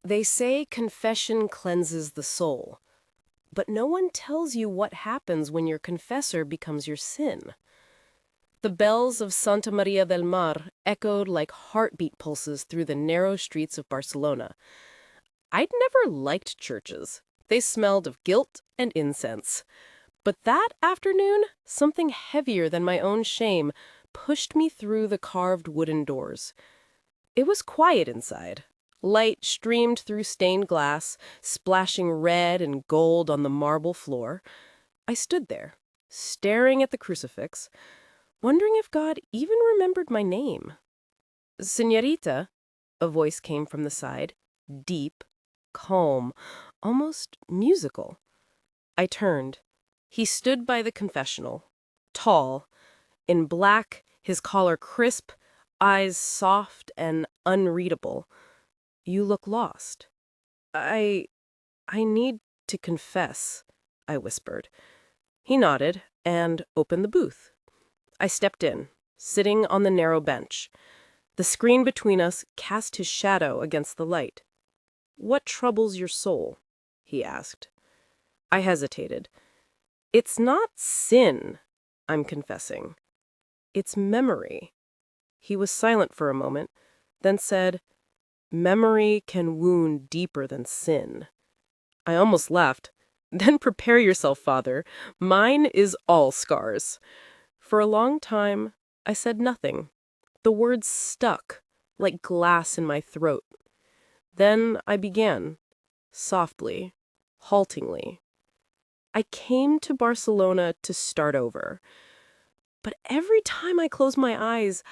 They say confession cleanses the soul, but no one tells you what happens when your confessor becomes your sin. The bells of Santa Maria del Mar echoed like heartbeat pulses through the narrow streets of Barcelona. I'd never liked churches. They smelled of guilt and incense. But that afternoon, something heavier than my own shame pushed me through the carved wooden doors. It was quiet inside. Light streamed through stained glass, splashing red and gold on the marble floor. I stood there, staring at the crucifix, wondering if God even remembered my name. "Señorita," a voice came from the side, deep, calm, almost musical. I turned. He stood by the confessional, tall, in black, his collar crisp, eyes soft and unreadable. "You look lost." I need to confess," I whispered. He nodded and opened the booth. I stepped in, sitting on the narrow bench. The screen between us cast his shadow against the light. "What troubles your soul?" he asked. I hesitated. "It's not sin," I'm confessing. "It's memory." He was silent for a moment, then said, "Memory can wound deeper than sin." I almost laughed. "Then prepare yourself, Father. Mine is all scars." For a long time, I said nothing. The words stuck, like glass in my throat. Then I began, softly, haltingly. I came to Barcelona to start over. But every time I close my eyes,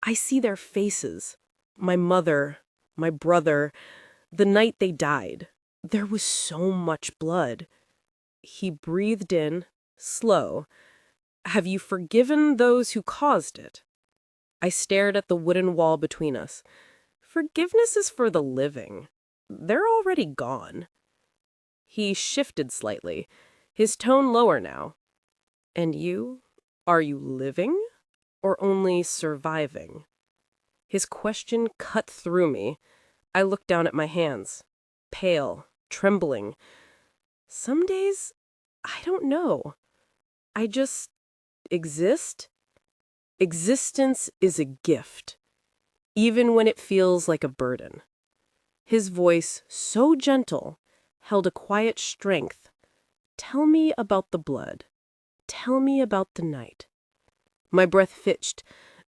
I see their faces. My mother, my brother, the night they died. There was so much blood. He breathed in, slow. "Have you forgiven those who caused it?" I stared at the wooden wall between us. Forgiveness is for the living. They're already gone. He shifted slightly, his tone lower now. "And you? Are you living or only surviving?" His question cut through me. I looked down at my hands, pale, trembling. Some days, I don't know. I just exist. Existence is a gift, even when it feels like a burden. His voice, so gentle, held a quiet strength. "Tell me about the blood. Tell me about the night." My breath fitched.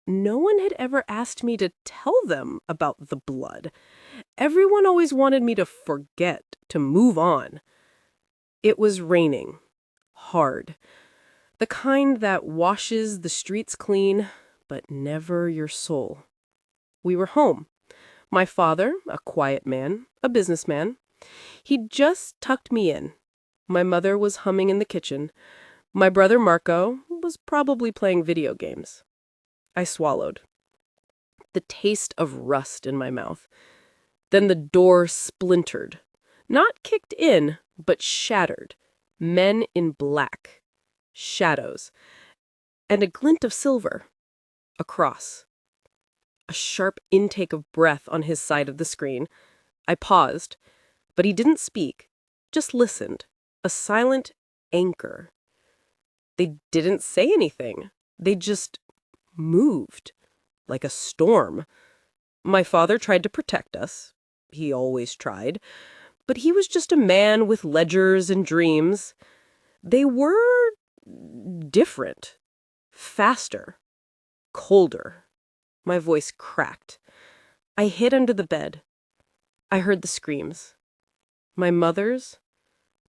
No one had ever asked me to tell them about the blood. Everyone always wanted me to forget, to move on. It was raining. Hard. The kind that washes the streets clean, but never your soul. We were home. My father, a quiet man, a businessman. He'd just tucked me in. My mother was humming in the kitchen. My brother Marco was probably playing video games. I swallowed. The taste of rust in my mouth. Then the door splintered. Not kicked in, but shattered. Men in black. Shadows. And a glint of silver. A cross. A sharp intake of breath on his side of the screen. I paused, but he didn't speak, just listened. A silent anchor. They didn't say anything. They just moved, like a storm. My father tried to protect us. He always tried. But he was just a man with ledgers and dreams. They were different, faster, colder. My voice cracked. I hid under the bed. I heard the screams. My mother's,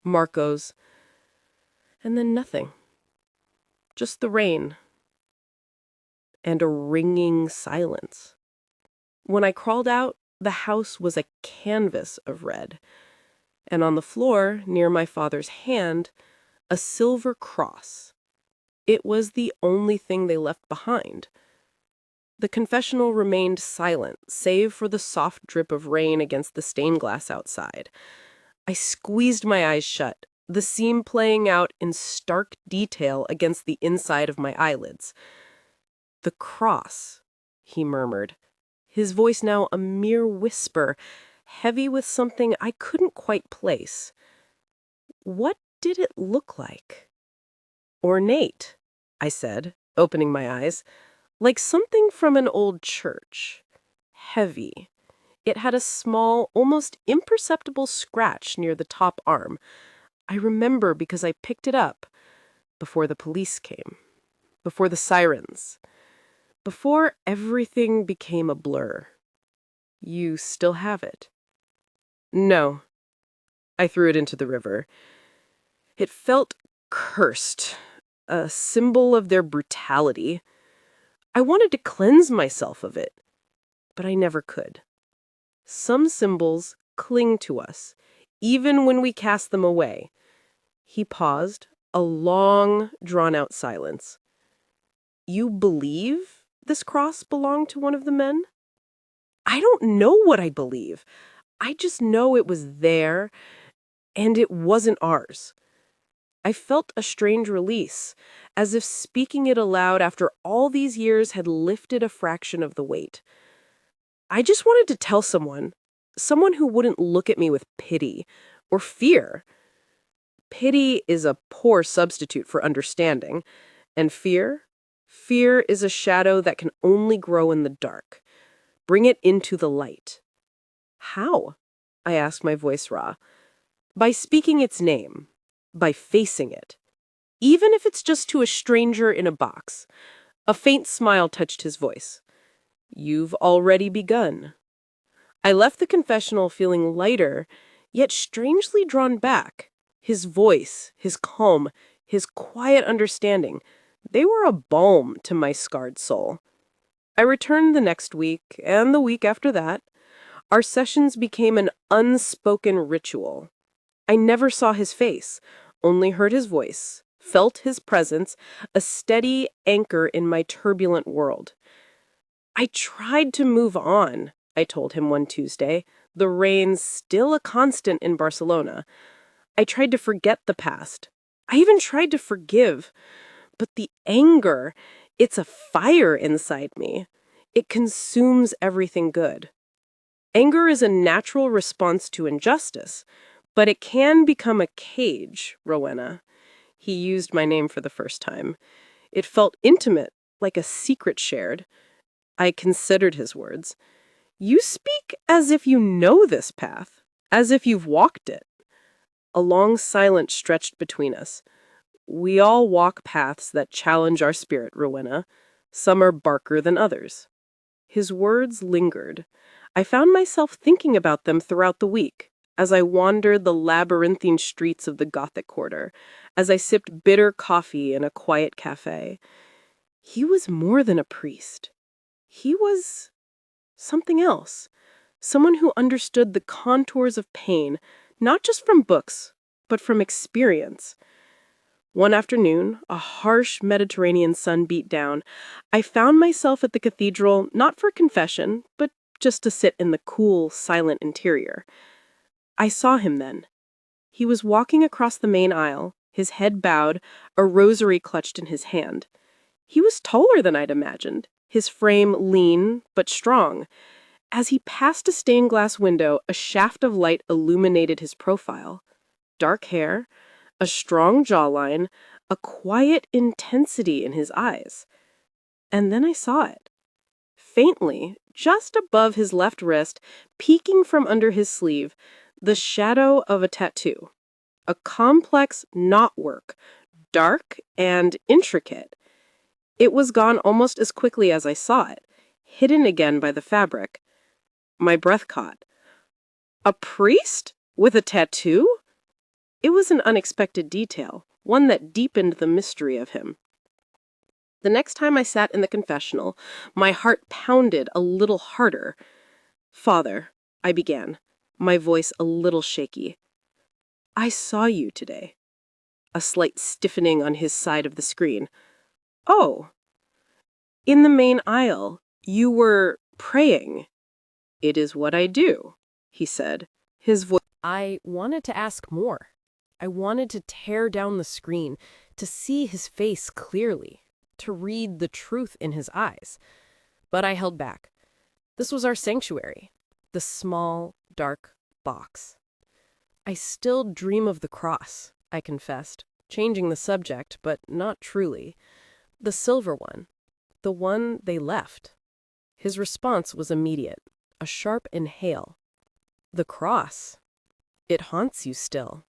Marco's, and then nothing. Just the rain. And a ringing silence. When I crawled out, the house was a canvas of red. And on the floor, near my father's hand, a silver cross. It was the only thing they left behind. The confessional remained silent, save for the soft drip of rain against the stained glass outside. I squeezed my eyes shut, the seam playing out in stark detail against the inside of my eyelids. "The cross," he murmured, his voice now a mere whisper, heavy with something I couldn't quite place. What did it look like? Ornate, I said, opening my eyes, like something from an old church. Heavy. It had a small, almost imperceptible scratch near the top arm. I remember because I picked it up before the police came, before the sirens, before everything became a blur. You still have it? No. I threw it into the river. It felt cursed, a symbol of their brutality. I wanted to cleanse myself of it, but I never could. Some symbols cling to us, even when we cast them away. He paused, a long, drawn-out silence. You believe this cross belonged to one of the men? I don't know what I believe. I just know it was there, and it wasn't ours. I felt a strange release, as if speaking it aloud after all these years had lifted a fraction of the weight. I just wanted to tell someone who wouldn't look at me with pity or fear. Pity is a poor substitute for understanding, and fear? Fear is a shadow that can only grow in the dark. Bring it into the light. How? I asked, my voice raw. By speaking its name. By facing it. Even if it's just to a stranger in a box. A faint smile touched his voice. You've already begun. I left the confessional feeling lighter, yet strangely drawn back. His voice, his calm, his quiet understanding, they were a balm to my scarred soul. I returned the next week, and the week after that. Our sessions became an unspoken ritual. I never saw his face, only heard his voice, felt his presence, a steady anchor in my turbulent world. I tried to move on, I told him one Tuesday, the rain still a constant in Barcelona. I tried to forget the past. I even tried to forgive. But the anger, it's a fire inside me. It consumes everything good. Anger is a natural response to injustice, but it can become a cage, Rowena. He used my name for the first time. It felt intimate, like a secret shared. I considered his words. You speak as if you know this path, as if you've walked it. A long silence stretched between us. We all walk paths that challenge our spirit, Rowena. Some are barker than others. His words lingered. I found myself thinking about them throughout the week, as I wandered the labyrinthine streets of the Gothic Quarter, as I sipped bitter coffee in a quiet cafe. He was more than a priest. He was something else. Someone who understood the contours of pain, not just from books, but from experience. One afternoon, a harsh Mediterranean sun beat down. I found myself at the cathedral not for confession, but just to sit in the cool, silent interior. I saw him then. He was walking across the main aisle, his head bowed, a rosary clutched in his hand. He was taller than I'd imagined, his frame lean but strong. As he passed a stained glass window, a shaft of light illuminated his profile. Dark hair, a strong jawline, a quiet intensity in his eyes. And then I saw it. Faintly, just above his left wrist, peeking from under his sleeve, the shadow of a tattoo. A complex knotwork, dark and intricate. It was gone almost as quickly as I saw it, hidden again by the fabric. My breath caught. A priest? With a tattoo? It was an unexpected detail, one that deepened the mystery of him. The next time I sat in the confessional, my heart pounded a little harder. Father, I began, my voice a little shaky. I saw you today. A slight stiffening on his side of the screen. Oh. In the main aisle, you were praying. It is what I do, he said, his voice. I wanted to ask more. I wanted to tear down the screen, to see his face clearly, to read the truth in his eyes. But I held back. This was our sanctuary. The small, dark box. I still dream of the cross, I confessed, changing the subject, but not truly. The silver one. The one they left. His response was immediate, a sharp inhale. The cross. It haunts you still.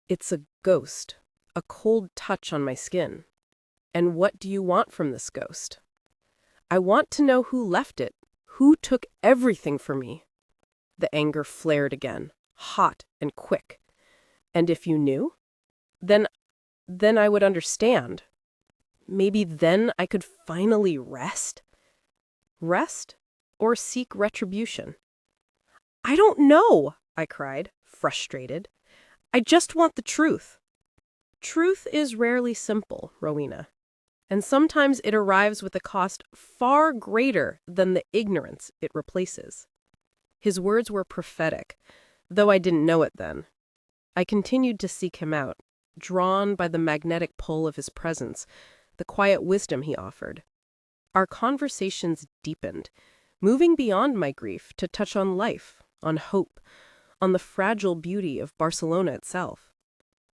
It's a ghost, a cold touch on my skin. And what do you want from this ghost? I want to know who left it, who took everything from me. The anger flared again, hot and quick. And if you knew? Then I would understand. Maybe then I could finally rest? Rest or seek retribution? I don't know, I cried, frustrated. I just want the truth. Truth is rarely simple, Rowena, and sometimes it arrives with a cost far greater than the ignorance it replaces. His words were prophetic, though I didn't know it then. I continued to seek him out, drawn by the magnetic pull of his presence, the quiet wisdom he offered. Our conversations deepened, moving beyond my grief to touch on life, on hope, on the fragile beauty of Barcelona itself.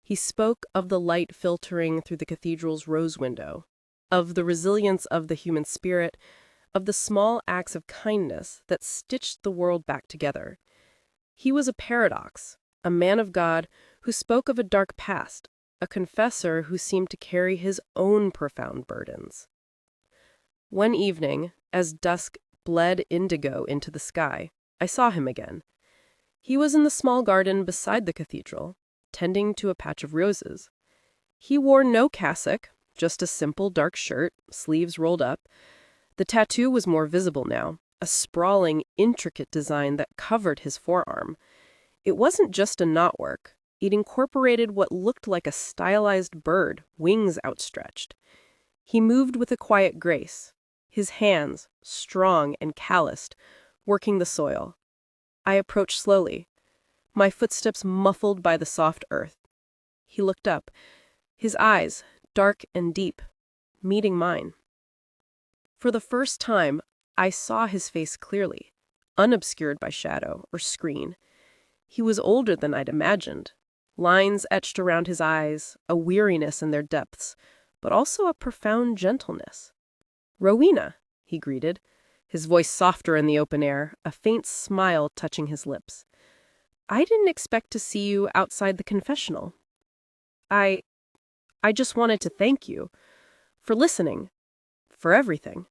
He spoke of the light filtering through the cathedral's rose window, of the resilience of the human spirit, of the small acts of kindness that stitched the world back together. He was a paradox, a man of God who spoke of a dark past, a confessor who seemed to carry his own profound burdens. One evening, as dusk bled indigo into the sky, I saw him again. He was in the small garden beside the cathedral, tending to a patch of roses. He wore no cassock, just a simple dark shirt, sleeves rolled up. The tattoo was more visible now, a sprawling, intricate design that covered his forearm. It wasn't just a knotwork. It incorporated what looked like a stylized bird, wings outstretched. He moved with a quiet grace, his hands, strong and calloused, working the soil. I approached slowly, my footsteps muffled by the soft earth. He looked up, his eyes, dark and deep, meeting mine. For the first time, I saw his face clearly, unobscured by shadow or screen. He was older than I'd imagined. Lines etched around his eyes, a weariness in their depths, but also a profound gentleness. "Rowena," he greeted, his voice softer in the open air, a faint smile touching his lips. "I didn't expect to see you outside the confessional. I just wanted to thank you for listening, for everything."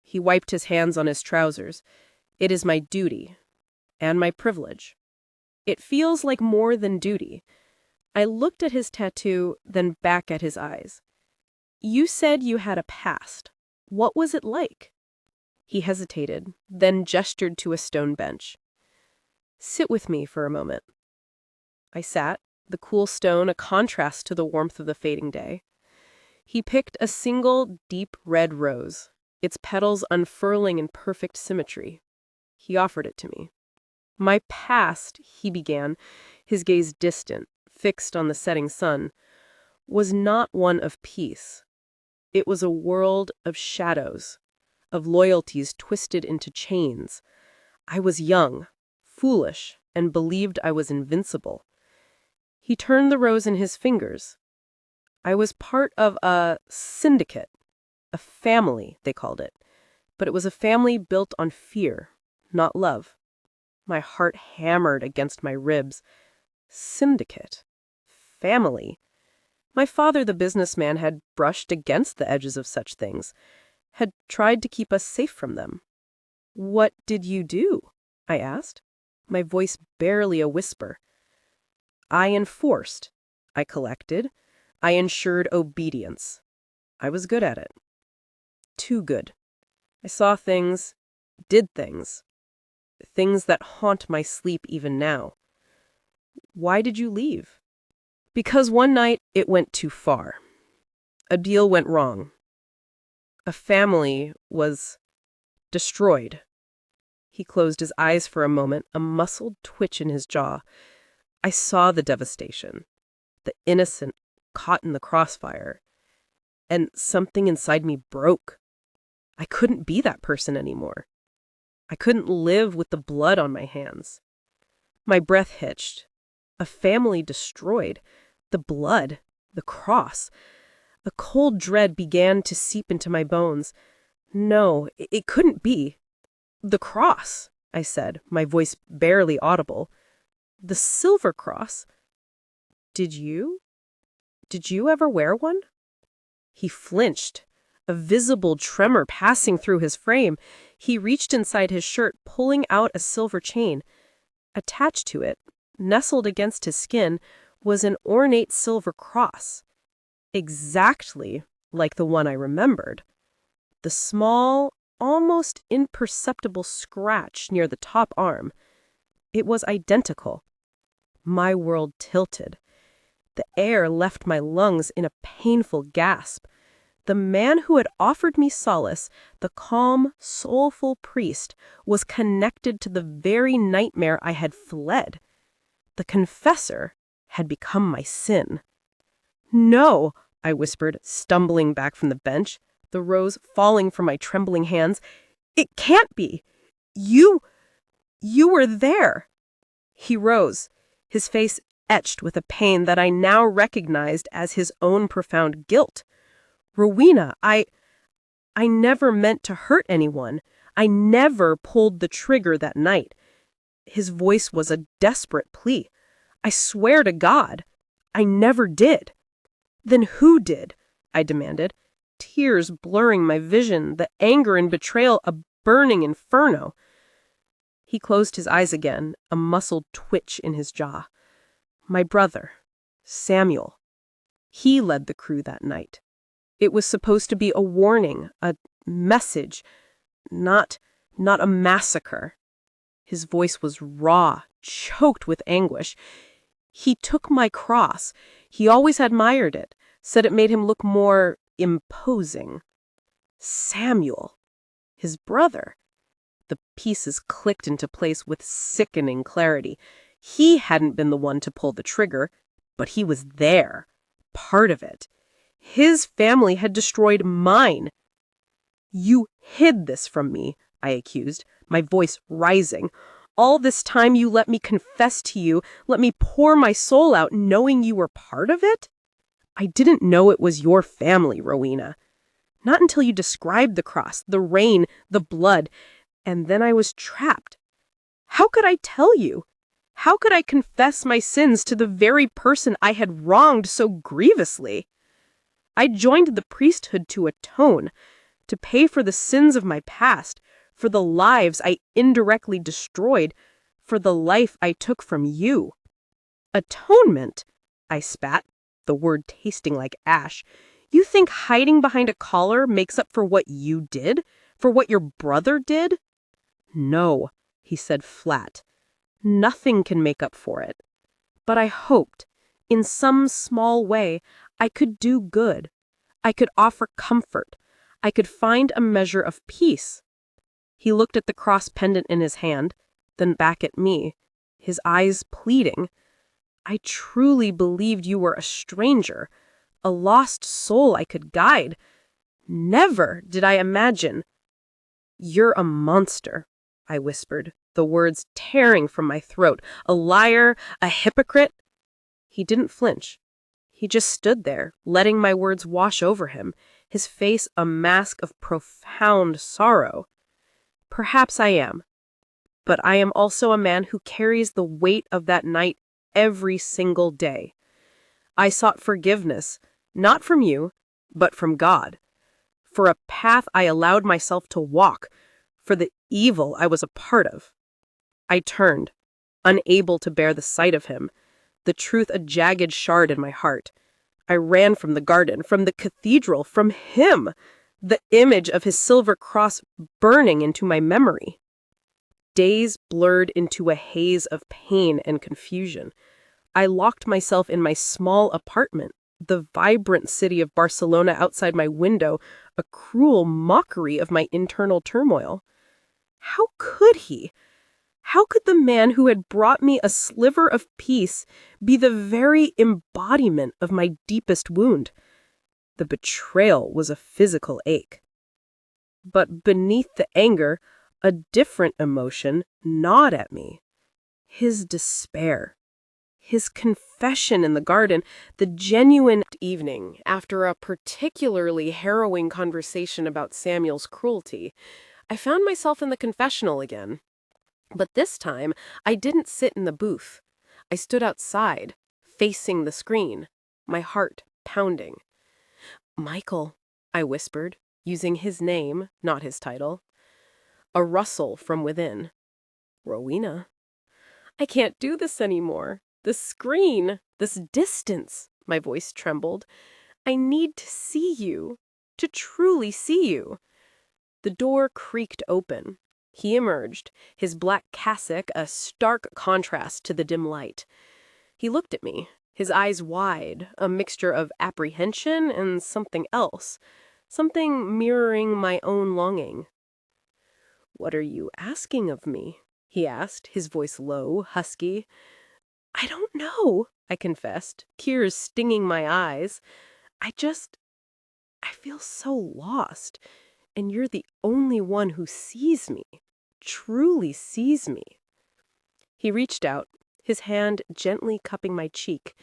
He wiped his hands on his trousers. "It is my duty and my privilege. It feels like more than duty." I looked at his tattoo, then back at his eyes. "You said you had a past. What was it like?" He hesitated, then gestured to a stone bench. "Sit with me for a moment." I sat, the cool stone a contrast to the warmth of the fading day. He picked a single, deep red rose, its petals unfurling in perfect symmetry. He offered it to me. "My past," he began, his gaze distant, fixed on the setting sun, "was not one of peace. It was a world of shadows, of loyalties twisted into chains. I was young, foolish, and believed I was invincible." He turned the rose in his fingers. "I was part of a syndicate, a family, they called it. But it was a family built on fear, not love." My heart hammered against my ribs. Syndicate. Family. My father, the businessman, had brushed against the edges of such things, had tried to keep us safe from them. "What did you do?" I asked, my voice barely a whisper. "I enforced. I collected. I ensured obedience. I was good at it. Too good. I saw things, did things. Things that haunt my sleep even now." "Why did you leave?" "Because one night it went too far. A deal went wrong. A family was destroyed." He closed his eyes for a moment, a muscled twitch in his jaw. I saw the devastation, the innocent caught in the crossfire, and something inside me broke. I couldn't be that person anymore. I couldn't live with the blood on my hands. My breath hitched. A family destroyed. The blood. The cross. A cold dread began to seep into my bones. No, it couldn't be. The cross, I said, my voice barely audible. The silver cross? Did you ever wear one? He flinched, a visible tremor passing through his frame. He reached inside his shirt, pulling out a silver chain. Attached to it, nestled against his skin, was an ornate silver cross. Exactly like the one I remembered. The small, almost imperceptible scratch near the top arm. It was identical. My world tilted. The air left my lungs in a painful gasp. The man who had offered me solace, the calm, soulful priest, was connected to the very nightmare I had fled. The confessor had become my sin. "No," I whispered, stumbling back from the bench, the rose falling from my trembling hands. "It can't be. You were there." He rose, his face etched with a pain that I now recognized as his own profound guilt. "Rowena, I never meant to hurt anyone. I never pulled the trigger that night." His voice was a desperate plea. "I swear to God, I never did." "Then who did?" I demanded, tears blurring my vision, the anger and betrayal a burning inferno. He closed his eyes again, a muscled twitch in his jaw. "My brother, Samuel. He led the crew that night. It was supposed to be a warning, a message, not a massacre." His voice was raw, choked with anguish. "He took my cross. He always admired it, said it made him look more imposing. Samuel, his brother." The pieces clicked into place with sickening clarity. He hadn't been the one to pull the trigger, but he was there, part of it. His family had destroyed mine. "You hid this from me," I accused, my voice rising. "All this time you let me confess to you, let me pour my soul out knowing you were part of it?" "I didn't know it was your family, Rowena. Not until you described the cross, the rain, the blood, and then I was trapped. How could I tell you? How could I confess my sins to the very person I had wronged so grievously? I joined the priesthood to atone, to pay for the sins of my past, for the lives I indirectly destroyed, for the life I took from you." "Atonement?" I spat, the word tasting like ash. "You think hiding behind a collar makes up for what you did? For what your brother did?" "No," he said flat. "Nothing can make up for it. But I hoped, in some small way, I could do good. I could offer comfort. I could find a measure of peace." He looked at the cross pendant in his hand, then back at me, his eyes pleading. "I truly believed you were a stranger, a lost soul I could guide. Never did I imagine—" "You're a monster," I whispered, the words tearing from my throat. "A liar, a hypocrite." He didn't flinch. He just stood there, letting my words wash over him, his face a mask of profound sorrow. "Perhaps I am. But I am also a man who carries the weight of that night every single day. I sought forgiveness, not from you, but from God, for a path I allowed myself to walk, for the evil I was a part of." I turned, unable to bear the sight of him, the truth a jagged shard in my heart. I ran from the garden, from the cathedral, from him, the image of his silver cross burning into my memory. Days blurred into a haze of pain and confusion. I locked myself in my small apartment, the vibrant city of Barcelona outside my window, a cruel mockery of my internal turmoil. How could he? How could the man who had brought me a sliver of peace be the very embodiment of my deepest wound? The betrayal was a physical ache. But beneath the anger, A different emotion gnawed at me. His despair. His confession in the garden, the genuine evening after a particularly harrowing conversation about Samuel's cruelty. I found myself in the confessional again. But this time, I didn't sit in the booth. I stood outside, facing the screen, my heart pounding. "Michael," I whispered, using his name, not his title. A rustle from within. "Rowena." "I can't do this anymore. The screen, this distance," my voice trembled. "I need to see you, to truly see you." The door creaked open. He emerged, his black cassock a stark contrast to the dim light. He looked at me, his eyes wide, a mixture of apprehension and something else, something mirroring my own longing. "What are you asking of me?" he asked, his voice low, husky. "I don't know," I confessed, tears stinging my eyes. I feel so lost, and you're the only one who sees me, truly sees me." He reached out, his hand gently cupping my cheek.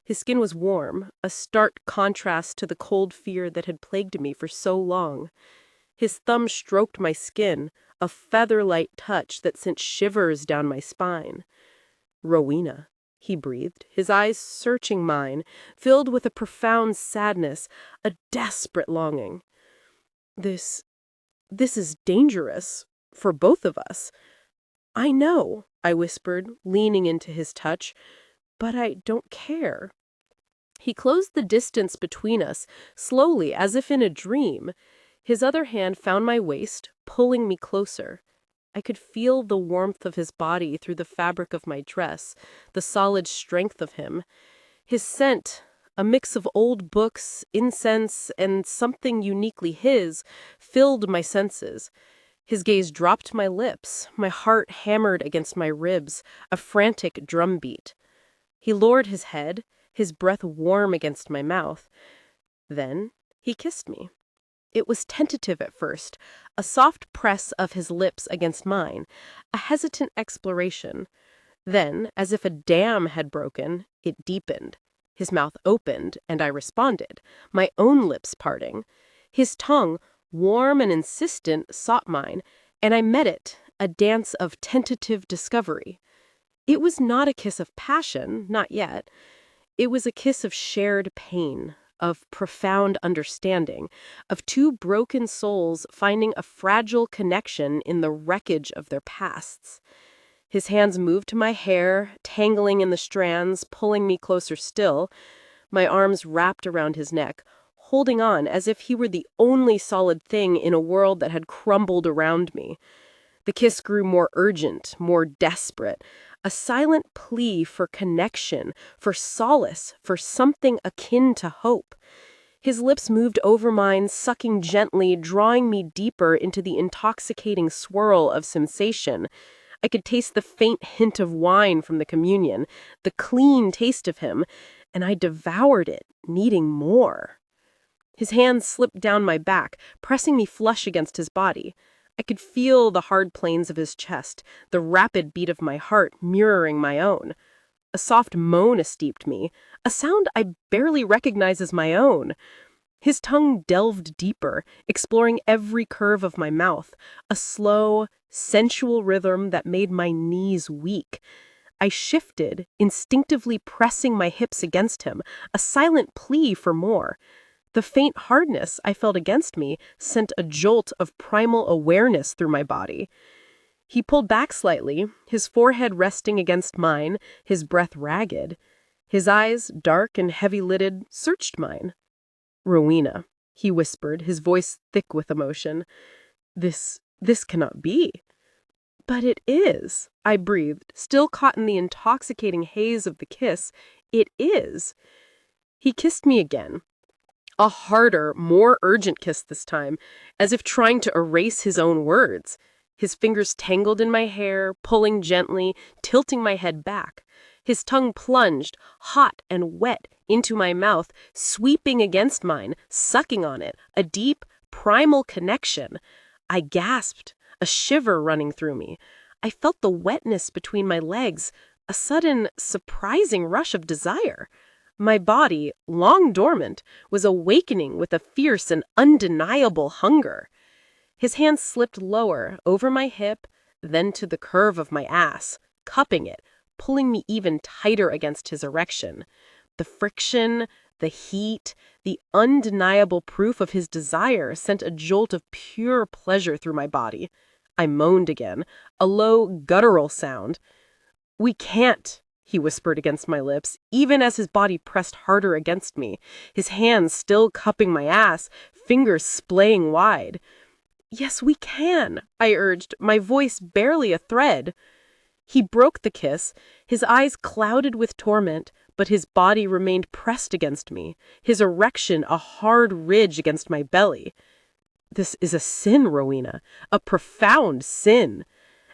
His skin was warm, a stark contrast to the cold fear that had plagued me for so long. His thumb stroked my skin, a feather-light touch that sent shivers down my spine. "Rowena," he breathed, his eyes searching mine, filled with a profound sadness, a desperate longing. This is dangerous, for both of us." "I know," I whispered, leaning into his touch, "but I don't care." He closed the distance between us, slowly, as if in a dream. His other hand found my waist, pulling me closer. I could feel the warmth of his body through the fabric of my dress, the solid strength of him. His scent, a mix of old books, incense, and something uniquely his, filled my senses. His gaze dropped my lips, my heart hammered against my ribs, a frantic drumbeat. He lowered his head, his breath warm against my mouth. Then he kissed me. It was tentative at first, a soft press of his lips against mine, a hesitant exploration. Then, as if a dam had broken, it deepened. His mouth opened, and I responded, my own lips parting. His tongue, warm and insistent, sought mine, and I met it, a dance of tentative discovery. It was not a kiss of passion, not yet. It was a kiss of shared pain, of profound understanding, of two broken souls finding a fragile connection in the wreckage of their pasts. His hands moved to my hair, tangling in the strands, pulling me closer still. My arms wrapped around his neck, holding on as if he were the only solid thing in a world that had crumbled around me. The kiss grew more urgent, more desperate, a silent plea for connection, for solace, for something akin to hope. His lips moved over mine, sucking gently, drawing me deeper into the intoxicating swirl of sensation. I could taste the faint hint of wine from the communion, the clean taste of him, and I devoured it, needing more. His hands slipped down my back, pressing me flush against his body. I could feel the hard planes of his chest, the rapid beat of my heart mirroring my own. A soft moan esteeped me, a sound I barely recognize as my own. His tongue delved deeper, exploring every curve of my mouth, a slow, sensual rhythm that made my knees weak. I shifted, instinctively pressing my hips against him, a silent plea for more. The faint hardness I felt against me sent a jolt of primal awareness through my body. He pulled back slightly, his forehead resting against mine, his breath ragged. His eyes, dark and heavy-lidded, searched mine. "Rowena," he whispered, his voice thick with emotion. This cannot be." "But it is," I breathed, still caught in the intoxicating haze of the kiss. "It is." He kissed me again. A harder, more urgent kiss this time, as if trying to erase his own words. His fingers tangled in my hair, pulling gently, tilting my head back. His tongue plunged, hot and wet, into my mouth, sweeping against mine, sucking on it, a deep, primal connection. I gasped. a shiver running through me. I felt the wetness between my legs, a sudden, surprising rush of desire. My body, long dormant, was awakening with a fierce and undeniable hunger. His hand slipped lower, over my hip, then to the curve of my ass, cupping it, pulling me even tighter against his erection. The friction, the heat, the undeniable proof of his desire sent a jolt of pure pleasure through my body. I moaned again, a low, guttural sound. "We can't," he whispered against my lips, even as his body pressed harder against me, his hands still cupping my ass, fingers splaying wide. "Yes, we can," I urged, my voice barely a thread. He broke the kiss, his eyes clouded with torment, but his body remained pressed against me, his erection a hard ridge against my belly. "This is a sin, Rowena, a profound sin."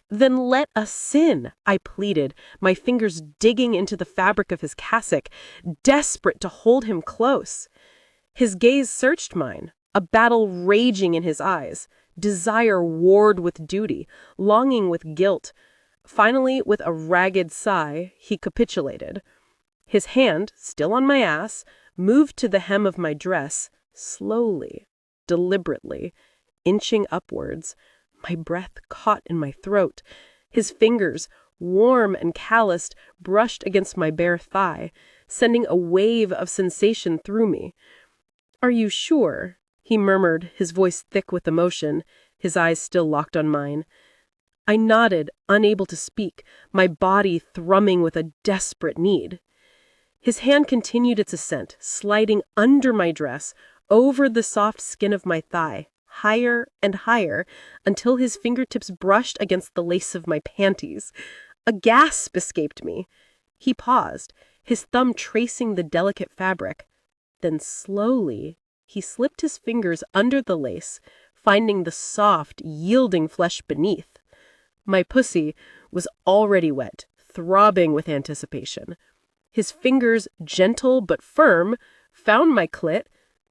"Then let us sin," I pleaded, my fingers digging into the fabric of his cassock, desperate to hold him close. His gaze searched mine, a battle raging in his eyes. Desire warred with duty, longing with guilt. Finally, with a ragged sigh, he capitulated. His hand, still on my ass, moved to the hem of my dress, slowly, deliberately, inching upwards. My breath caught in my throat. His fingers, warm and calloused, brushed against my bare thigh, sending a wave of sensation through me. "Are you sure?" he murmured, his voice thick with emotion, his eyes still locked on mine. I nodded, unable to speak, my body thrumming with a desperate need. His hand continued its ascent, sliding under my dress, over the soft skin of my thigh, higher and higher, until his fingertips brushed against the lace of my panties. A gasp escaped me. He paused, his thumb tracing the delicate fabric. Then slowly, he slipped his fingers under the lace, finding the soft, yielding flesh beneath. My pussy was already wet, throbbing with anticipation. His fingers, gentle but firm, found my clit,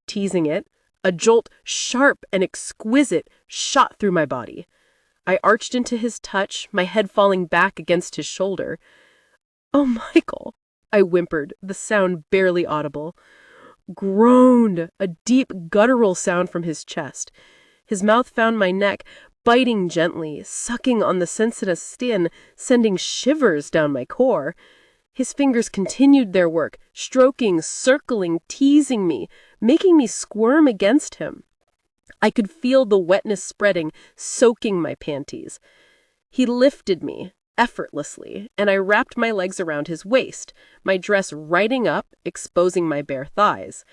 teasing it. A jolt, sharp and exquisite, shot through my body. I arched into his touch, my head falling back against his shoulder. "Oh, Michael," I whimpered, the sound barely audible. Groaned, a deep guttural sound from his chest. His mouth found my neck, biting gently, sucking on the sensitive skin, sending shivers down my core. His fingers continued their work, stroking, circling, teasing me, making me squirm against him. I could feel the wetness spreading, soaking my panties. He lifted me, effortlessly, and I wrapped my legs around his waist, my dress riding up, exposing my bare thighs.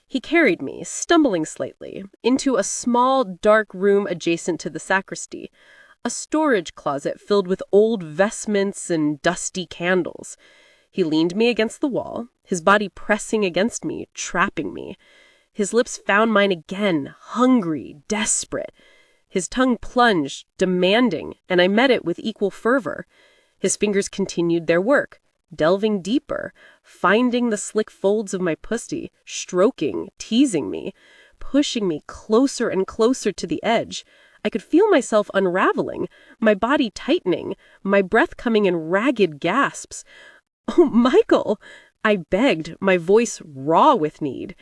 He carried me, stumbling slightly, into a small, dark room adjacent to the sacristy, a storage closet filled with old vestments and dusty candles. He leaned me against the wall, his body pressing against me, trapping me. His lips found mine again, hungry, desperate. His tongue plunged, demanding, and I met it with equal fervor. His fingers continued their work, delving deeper, finding the slick folds of my pussy, stroking, teasing me, pushing me closer and closer to the edge. I could feel myself unraveling, my body tightening, my breath coming in ragged gasps. "Oh, Michael!" I begged, my voice raw with need.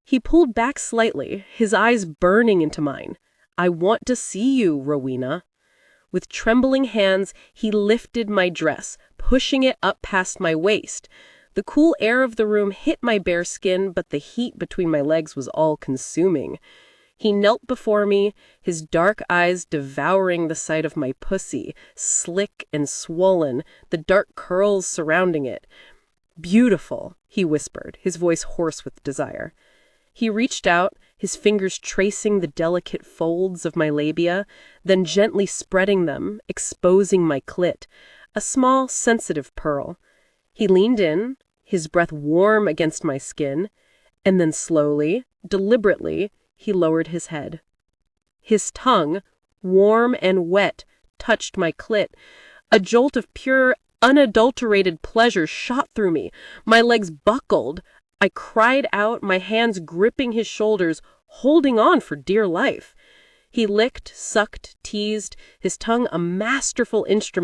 He pulled back slightly, his eyes burning into mine. "I want to see you, Rowena." With trembling hands, he lifted my dress, pushing it up past my waist. The cool air of the room hit my bare skin, but the heat between my legs was all-consuming. He knelt before me, his dark eyes devouring the sight of my pussy, slick and swollen, the dark curls surrounding it. "Beautiful," he whispered, his voice hoarse with desire. He reached out, his fingers tracing the delicate folds of my labia, then gently spreading them, exposing my clit, a small, sensitive pearl. He leaned in, his breath warm against my skin, and then slowly, deliberately, he lowered his head. His tongue, warm and wet, touched my clit. A jolt of pure, unadulterated pleasure shot through me. My legs buckled. I cried out, my hands gripping his shoulders, holding on for dear life. He licked, sucked, teased, his tongue a masterful instrument